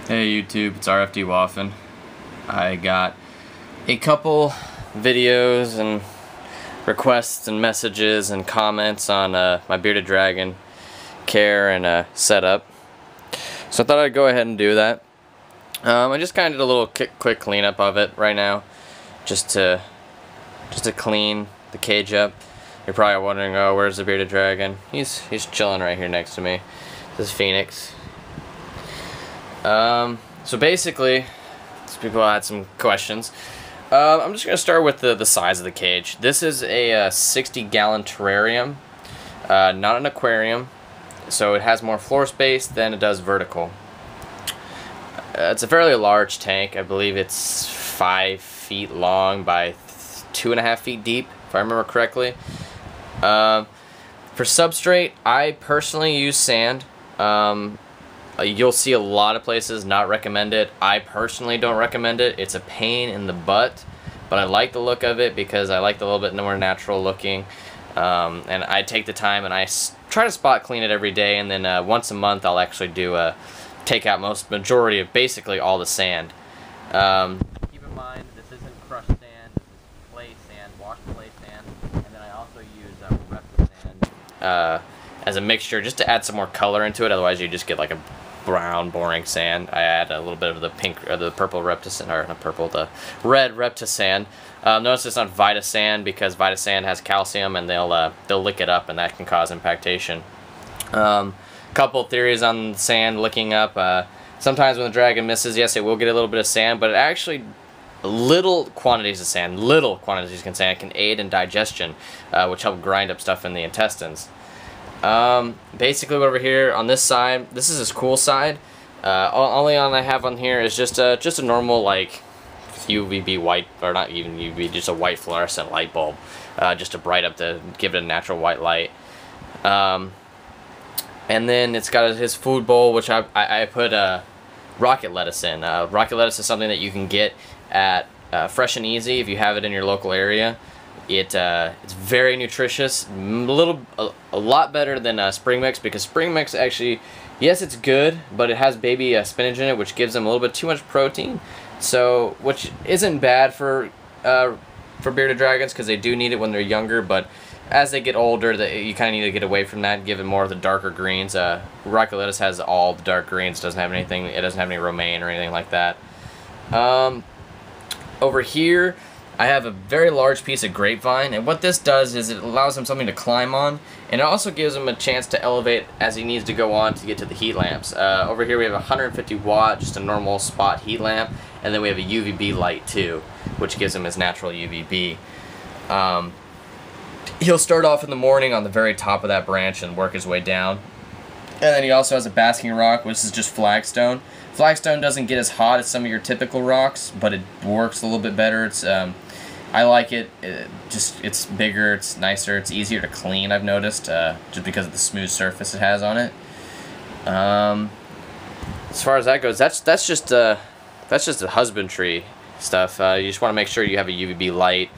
Hey YouTube, it's RFD Waffen. I got a couple videos and requests and messages and comments on my bearded dragon care and setup. So I thought I'd go ahead and do that. I just kind of did a little quick cleanup of it right now, just to clean the cage up. You're probably wondering, oh, where's the bearded dragon? He's chilling right here next to me. This is Phoenix. So basically, people had some questions. I'm just going to start with the size of the cage. This is a 60-gallon terrarium, not an aquarium, so it has more floor space than it does vertical. It's a fairly large tank. I believe it's 5 feet long by 2.5 feet deep, if I remember correctly. For substrate, I personally use sand. You'll see a lot of places not recommend it. I personally don't recommend it. It's a pain in the butt, but I like the look of it because I like the little bit more natural looking. And I take the time and I try to spot clean it every day, and then once a month I'll actually do take out majority of basically all the sand. Keep in mind, this isn't crushed sand. This is clay sand, washed clay sand, and then I also use Repta sand as a mixture just to add some more color into it. Otherwise, you just get like a brown, boring sand. I add a little bit of the pink or the purple Repta sand, or not purple, the red Repta sand. Notice it's not Vita sand because Vita sand has calcium, and they'll lick it up, and that can cause impactation. Couple theories on sand licking up. Sometimes when the dragon misses, yes, it will get a little bit of sand, but it actually little quantities of sand can aid in digestion, which help grind up stuff in the intestines. Basically over here on this side, this is his cool side. Only on I have on here is just a normal like UVB white, or not even UVB, just a white fluorescent light bulb, just to give it a natural white light. And then it's got his food bowl, which I put rocket lettuce in. Rocket lettuce is something that you can get at Fresh and Easy if you have it in your local area. It's very nutritious, a lot better than Spring Mix, because Spring Mix actually, yes, it's good, but it has baby spinach in it, which gives them a little bit too much protein. So, which isn't bad for bearded dragons, because they do need it when they're younger, but as they get older, you kind of need to get away from that and give it more of the darker greens. Rocket lettuce has all the dark greens. It doesn't have any romaine or anything like that. Over here, I have a very large piece of grapevine, and what this does is it allows him something to climb on, and it also gives him a chance to elevate as he needs to go on to get to the heat lamps. Over here we have a 150 watt, just a normal spot heat lamp, and then we have a UVB light too, which gives him his natural UVB. He'll start off in the morning on the very top of that branch and work his way down. And then he also has a basking rock, which is just flagstone. Flagstone doesn't get as hot as some of your typical rocks, but it works a little bit better. It's I like it. It's bigger, it's nicer, it's easier to clean, I've noticed, just because of the smooth surface it has on it. As far as that goes, that's just the husbandry stuff. You just want to make sure you have a UVB light.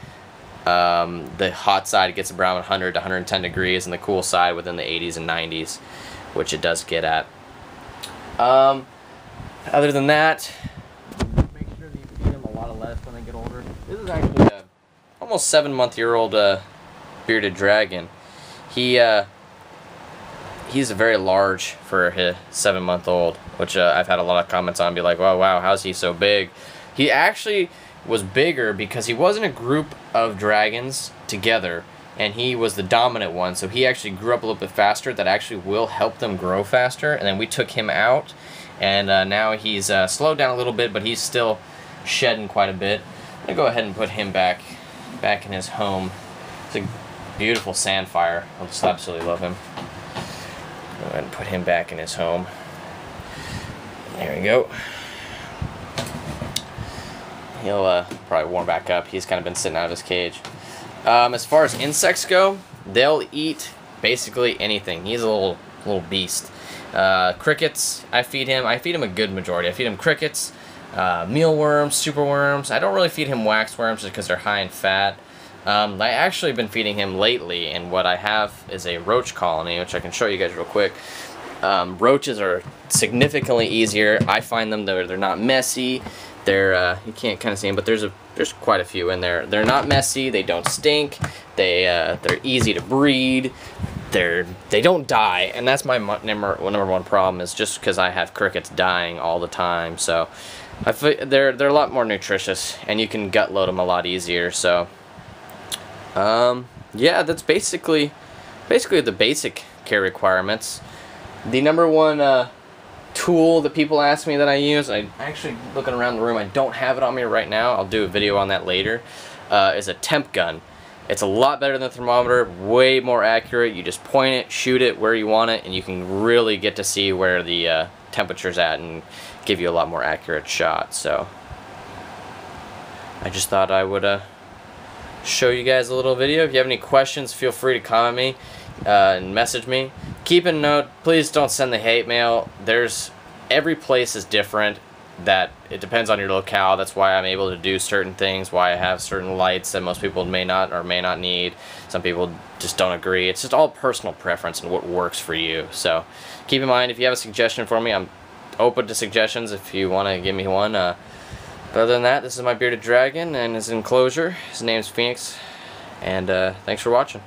The hot side gets around 100 to 110 degrees, and the cool side within the 80s and 90s, which it does get at. Other than that, make sure that you feed them a lot of lettuce when they get older. This is actually a almost 7-month-old bearded dragon. He's very large for a 7-month-old, which I've had a lot of comments on, be like, "Oh wow, how's he so big?" He actually was bigger because he was in a group of dragons together, and he was the dominant one, so he actually grew up a little bit faster. That actually will help them grow faster, and then we took him out, and now he's slowed down a little bit, but he's still shedding quite a bit. I'm going to go ahead and put him back in his home. It's a beautiful sandfire. I just absolutely love him. Go ahead and put him back in his home. There we go. He'll probably warm back up. He's kind of been sitting out of his cage. As far as insects go, they'll eat basically anything. He's a little beast. Crickets, I feed him a good majority. I feed him crickets, mealworms, superworms. I don't really feed him waxworms just because they're high in fat. I actually been feeding him lately, and what I have is a roach colony, which I can show you guys real quick. Roaches are significantly easier. I find them they're not messy. They're you can't kind of see them, but there's quite a few in there. They're not messy. They don't stink. They're easy to breed. They don't die, and that's my number one problem, is just because I have crickets dying all the time. So they're a lot more nutritious, and you can gut load them a lot easier. So yeah, that's basically the basic care requirements. The number one tool that people ask me that I use, I actually, looking around the room, I don't have it on me right now, I'll do a video on that later, is a temp gun. It's a lot better than the thermometer, way more accurate. You just point it, shoot it where you want it, and you can really get to see where the temperature's at and give you a lot more accurate shot. So I just thought I would show you guys a little video. If you have any questions, feel free to comment me and message me. Keep in note, please don't send the hate mail. Every place is different. That it depends on your locale. That's why I'm able to do certain things, why I have certain lights that most people may not or may not need. Some people just don't agree. It's just all personal preference and what works for you. So keep in mind, if you have a suggestion for me, I'm open to suggestions if you want to give me one. But other than that, this is my bearded dragon and his enclosure. His name's Phoenix, and thanks for watching.